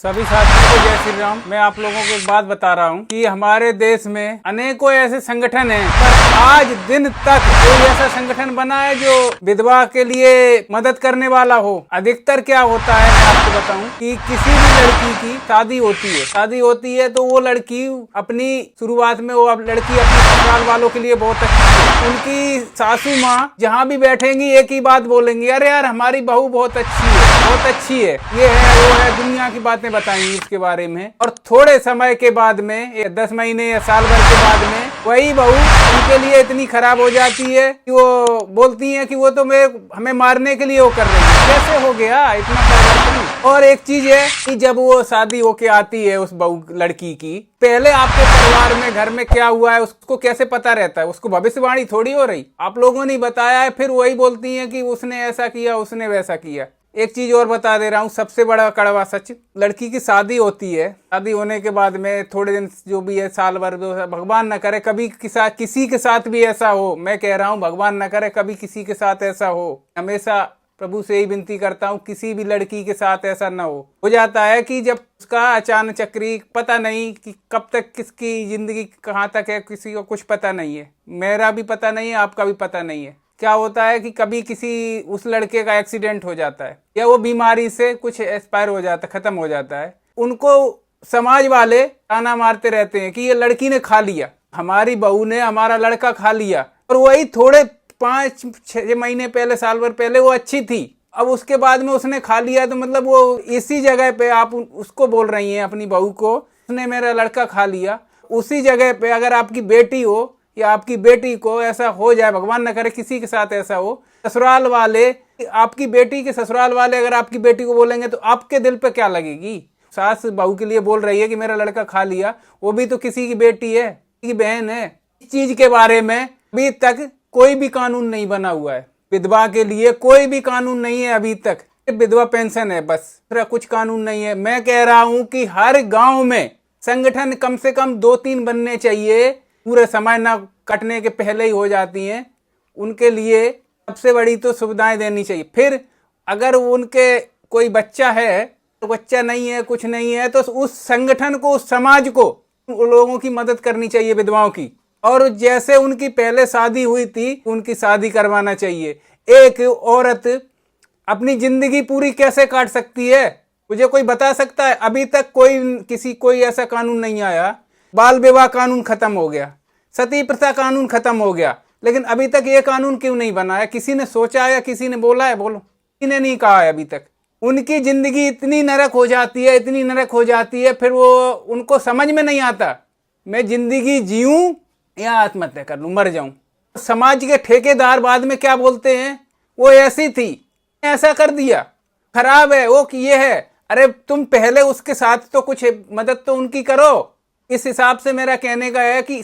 सभी साथियों को जय श्री राम। मैं आप लोगों को एक बात बता रहा हूँ कि हमारे देश में अनेकों ऐसे संगठन हैं, पर आज दिन तक कोई ऐसा संगठन बना है जो विधवा के लिए मदद करने वाला हो। अधिकतर क्या होता है, मैं आपको बताऊं कि किसी भी लड़की की शादी होती है तो वो लड़की अपनी शुरुआत में वो लड़की अपने ससुराल वालों के लिए बहुत अच्छी है। उनकी सासू माँ जहाँ भी बैठेंगी एक ही बात बोलेंगी, अरे यार हमारी बहू बहुत अच्छी है, ये है वो है, दुनिया की बातें बताएंगी इसके बारे में। और थोड़े समय के बाद में 10 महीने या साल भर के बाद में वही बहू उनके लिए इतनी खराब हो जाती है कि वो बोलती है कि वो तो हमें मारने के लिए वो कर रही है। कैसे हो गया इतना परिवर्तन? और एक चीज है कि जब वो शादी होके आती है उस बहू लड़की की, पहले आपके परिवार में घर में क्या हुआ है उसको कैसे पता रहता है? उसको भविष्यवाणी थोड़ी हो रही, आप लोगों ने बताया है, फिर वही बोलती है कि उसने ऐसा किया, उसने वैसा किया। एक चीज और बता दे रहा हूँ, सबसे बड़ा कड़वा सच, लड़की की शादी होती है, शादी होने के बाद में थोड़े दिन जो भी है, साल भर, भगवान न करे कभी किसी के साथ भी ऐसा हो, मैं कह रहा हूँ भगवान न करे कभी किसी के साथ ऐसा हो। हमेशा प्रभु से ही विनती करता हूँ किसी भी लड़की के साथ ऐसा न हो जाता है कि जब उसका अचानक चक्री, पता नहीं कि कब तक किसकी जिंदगी कहाँ तक है, किसी को कुछ पता नहीं है, मेरा भी पता नहीं है, आपका भी पता नहीं है। क्या होता है कि कभी किसी उस लड़के का एक्सीडेंट हो जाता है या वो बीमारी से कुछ एक्सपायर हो जाता है, खत्म हो जाता है, उनको समाज वाले ताना मारते रहते हैं कि ये लड़की ने खा लिया, हमारी बहू ने हमारा लड़का खा लिया। और वही थोड़े 5-6 महीने पहले, साल भर पहले वो अच्छी थी, अब उसके बाद में उसने खा लिया, तो मतलब वो इसी जगह पे आप उसको बोल रही हैं अपनी बहू को, उसने मेरा लड़का खा लिया। उसी जगह पे अगर आपकी बेटी हो या आपकी बेटी को ऐसा हो जाए, भगवान न करे किसी के साथ ऐसा हो, ससुराल वाले, आपकी बेटी के ससुराल वाले अगर आपकी बेटी को बोलेंगे तो आपके दिल पे क्या लगेगी? सास बहू के लिए बोल रही है कि मेरा लड़का खा लिया, वो भी तो किसी की बेटी है, किसी की बहन है। इस चीज के बारे में अभी तक कोई भी कानून नहीं बना हुआ है, विधवा के लिए कोई भी कानून नहीं है अभी तक, विधवा पेंशन है बस, कुछ कानून नहीं है। मैं कह रहा हूं कि हर गांव में संगठन कम से कम 2-3 बनने चाहिए, पूरे समय ना कटने के पहले ही हो जाती हैं, उनके लिए सबसे बड़ी तो सुविधाएं देनी चाहिए। फिर अगर उनके कोई बच्चा है, तो बच्चा नहीं है, कुछ नहीं है, तो उस संगठन को, उस समाज को, उन लोगों की मदद करनी चाहिए, विधवाओं की। और जैसे उनकी पहले शादी हुई थी उनकी शादी करवाना चाहिए। एक औरत अपनी जिंदगी पूरी कैसे काट सकती है, मुझे कोई बता सकता है? अभी तक कोई ऐसा कानून नहीं आया। बाल विवाह कानून खत्म हो गया, सती प्रथा कानून खत्म हो गया, लेकिन अभी तक ये कानून क्यों नहीं बना है? किसी ने सोचा है या किसी ने बोला है? बोलो, किसी ने नहीं कहा है अभी तक। उनकी जिंदगी इतनी नरक हो जाती है, फिर वो उनको समझ में नहीं आता मैं जिंदगी जीऊं या आत्महत्या कर लूं, मर जाऊं। समाज के ठेकेदार बाद में क्या बोलते हैं, वो ऐसी थी, ऐसा कर दिया, खराब है वो, कि ये है। अरे तुम पहले उसके साथ तो कुछ मदद तो उनकी करो। इस हिसाब से मेरा कहने का है कि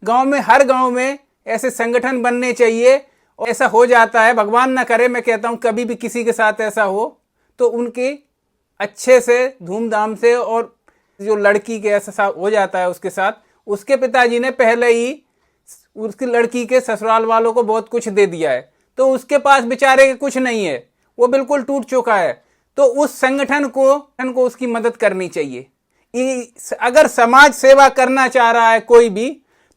गांव में, हर गांव में ऐसे संगठन बनने चाहिए। और ऐसा हो जाता है, भगवान ना करे, मैं कहता हूं कभी भी किसी के साथ ऐसा हो, तो उनकी अच्छे से धूमधाम से, और जो लड़की के ऐसा हो जाता है उसके साथ, उसके पिताजी ने पहले ही उसकी लड़की के ससुराल वालों को बहुत कुछ दे दिया है, तो उसके पास बेचारे के कुछ नहीं है, वो बिल्कुल टूट चुका है। तो उस संगठन को उसकी मदद करनी चाहिए। अगर समाज सेवा करना चाह रहा है कोई भी,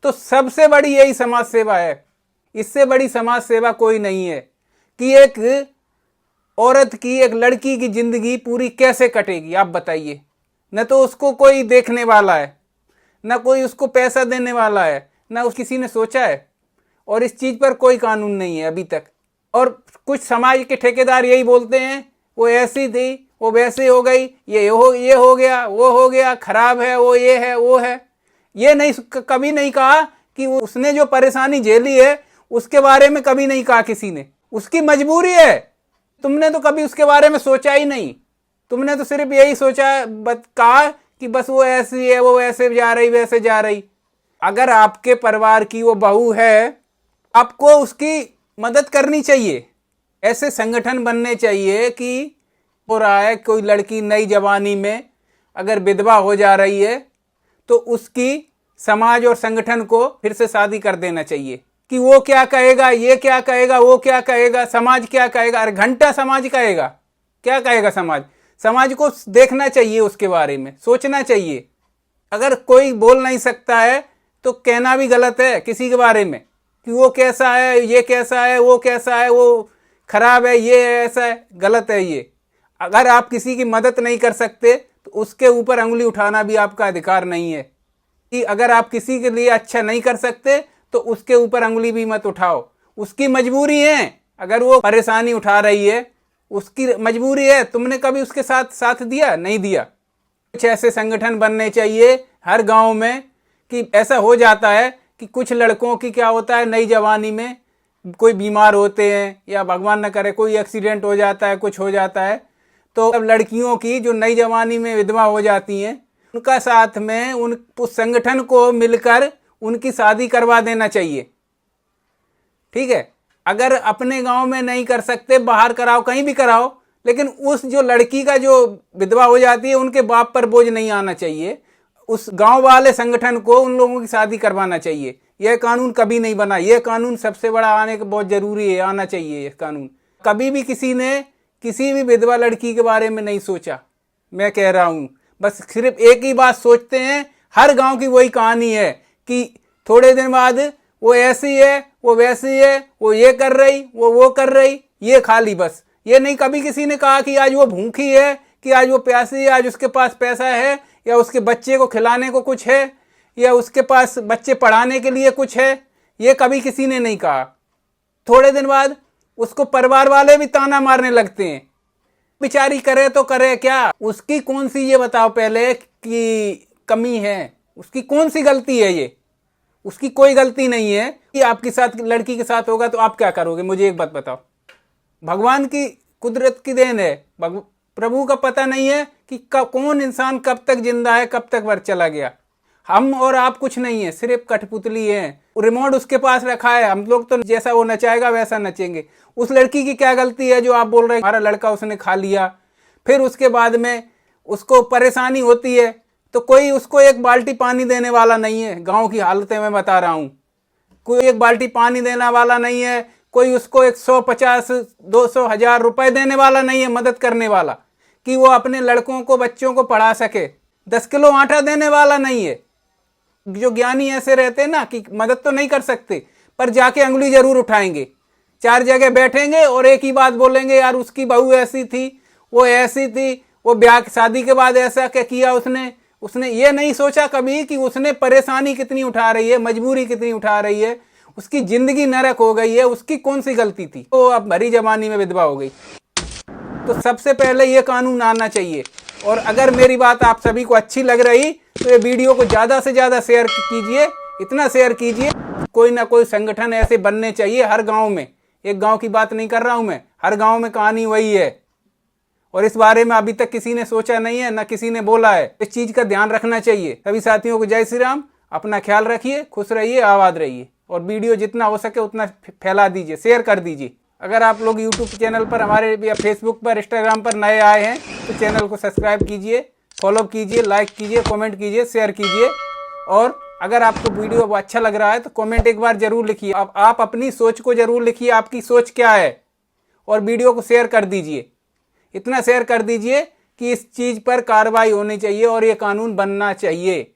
तो सबसे बड़ी यही समाज सेवा है। इससे बड़ी समाज सेवा कोई नहीं है कि एक औरत की, एक लड़की की जिंदगी पूरी कैसे कटेगी, आप बताइए। न तो उसको कोई देखने वाला है, न कोई उसको पैसा देने वाला है, न किसी ने सोचा है, और इस चीज पर कोई कानून नहीं है अभी तक। और कुछ समाज के ठेकेदार यही बोलते हैं, वो ऐसी थी, वो वैसे हो गई, ये हो गया, वो हो गया, खराब है, वो ये है, वो है। ये नहीं, कभी नहीं कहा कि उसने जो परेशानी झेली है उसके बारे में कभी नहीं कहा किसी ने, उसकी मजबूरी है। तुमने तो कभी उसके बारे में सोचा ही नहीं, तुमने तो सिर्फ यही कहा कि बस वो ऐसी है, वो ऐसे जा रही, वैसे जा रही। अगर आपके परिवार की वो बहू है, आपको उसकी मदद करनी चाहिए। ऐसे संगठन बनने चाहिए कि हो रहा है, कोई लड़की नई जवानी में अगर विधवा हो जा रही है तो उसकी समाज और संगठन को फिर से शादी कर देना चाहिए। कि वो क्या कहेगा, ये क्या कहेगा, वो क्या कहेगा, समाज क्या कहेगा? अरे घंटा समाज कहेगा, क्या कहेगा समाज? समाज को देखना चाहिए, उसके बारे में सोचना चाहिए। अगर कोई बोल नहीं सकता है तो कहना भी गलत है किसी के बारे में कि वो कैसा है, ये कैसा है, वो कैसा है, वो खराब है, ये ऐसा है, गलत है ये। अगर आप किसी की मदद नहीं कर सकते तो उसके ऊपर अंगुली उठाना भी आपका अधिकार नहीं है। कि अगर आप किसी के लिए अच्छा नहीं कर सकते तो उसके ऊपर अंगुली भी मत उठाओ। उसकी मजबूरी है, अगर वो परेशानी उठा रही है उसकी मजबूरी है। तुमने कभी उसके साथ दिया? नहीं दिया। कुछ ऐसे संगठन बनने चाहिए हर गांव में कि ऐसा हो जाता है कि कुछ लड़कों की क्या होता है, नई जवानी में कोई बीमार होते हैं या भगवान न करे कोई एक्सीडेंट हो जाता है, कुछ हो जाता है, तो अब लड़कियों की जो नई जवानी में विधवा हो जाती हैं उनका साथ में उस संगठन को मिलकर उनकी शादी करवा देना चाहिए। ठीक है, अगर अपने गांव में नहीं कर सकते बाहर कराओ, कहीं भी कराओ, लेकिन उस जो लड़की का जो विधवा हो जाती है उनके बाप पर बोझ नहीं आना चाहिए। उस गांव वाले संगठन को उन लोगों की शादी करवाना चाहिए। यह कानून कभी नहीं बना, यह कानून सबसे बड़ा आने का बहुत जरूरी है, आना चाहिए यह कानून। कभी भी किसी ने किसी भी विधवा लड़की के बारे में नहीं सोचा। मैं कह रहा हूं बस सिर्फ एक ही बात सोचते हैं। हर गांव की वही कहानी है कि थोड़े दिन बाद वो ऐसी है, वो वैसी है, वो ये कर रही, वो कर रही, ये खाली बस। ये नहीं कभी किसी ने कहा कि आज वो भूखी है, कि आज वो प्यासी है, आज उसके पास पैसा है, या उसके बच्चे को खिलाने को कुछ है, या उसके पास बच्चे पढ़ाने के लिए कुछ है। ये कभी किसी ने नहीं कहा। थोड़े दिन बाद उसको परिवार वाले भी ताना मारने लगते हैं। बेचारी करे तो करे क्या, उसकी कौन सी, ये बताओ पहले, कि कमी है, उसकी कौन सी गलती है? ये उसकी कोई गलती नहीं है कि आपके साथ लड़की के साथ होगा तो आप क्या करोगे? मुझे एक बात बताओ। भगवान की कुदरत की देन है, प्रभु का पता नहीं है कि कौन इंसान कब तक जिंदा है, कब तक मर चला गया। हम और आप कुछ नहीं है, सिर्फ कठपुतली है। रिमोट उसके पास रखा है, हम लोग तो जैसा वो नचाएगा वैसा नचेंगे। उस लड़की की क्या गलती है जो आप बोल रहे हैं हमारा लड़का उसने खा लिया? फिर उसके बाद में उसको परेशानी होती है तो कोई उसको एक बाल्टी पानी देने वाला नहीं है। गांव की हालतें मैं बता रहा हूं, कोई एक बाल्टी पानी देने वाला नहीं है, कोई उसको 150, 200, 1000 रुपए देने वाला नहीं है, मदद करने वाला कि वो अपने लड़कों को, बच्चों को पढ़ा सके। 10 किलो आटा देने वाला नहीं है। जो ज्ञानी ऐसे रहते हैं ना कि मदद तो नहीं कर सकते पर जाके अंगुली जरूर उठाएंगे, 4 जगह बैठेंगे और एक ही बात बोलेंगे, यार उसकी बहू ऐसी थी, वो ऐसी थी, वो ब्याह शादी के बाद ऐसा क्या किया उसने ये नहीं सोचा कभी कि उसने परेशानी कितनी उठा रही है, मजबूरी कितनी उठा रही है, उसकी जिंदगी नरक हो गई है, उसकी कौन सी गलती थी, तो अब भरी जवानी में विधवा हो गई। तो सबसे पहले ये कानून आना चाहिए। और अगर मेरी बात आप सभी को अच्छी लग रही तो ये वीडियो को ज़्यादा से ज़्यादा शेयर कीजिए, इतना शेयर कीजिए। कोई ना कोई संगठन ऐसे बनने चाहिए हर गांव में। एक गांव की बात नहीं कर रहा हूं मैं, हर गांव में कहानी वही है। और इस बारे में अभी तक किसी ने सोचा नहीं है, ना किसी ने बोला है। इस चीज़ का ध्यान रखना चाहिए। सभी साथियों को जय श्री राम। अपना ख्याल रखिए, खुश रहिए, आबाद रहिए। और वीडियो जितना हो सके उतना फैला दीजिए, शेयर कर दीजिए। अगर आप लोग YouTube चैनल पर हमारे या फेसबुक पर, इंस्टाग्राम पर नए आए हैं तो चैनल को सब्सक्राइब कीजिए, फॉलो कीजिए, लाइक कीजिए, कमेंट कीजिए, शेयर कीजिए। और अगर आपको वीडियो अच्छा लग रहा है तो कमेंट एक बार जरूर लिखिए। आप अपनी सोच को जरूर लिखिए, आपकी सोच क्या है। और वीडियो को शेयर कर दीजिए, इतना शेयर कर दीजिए कि इस चीज़ पर कार्रवाई होनी चाहिए और ये कानून बनना चाहिए।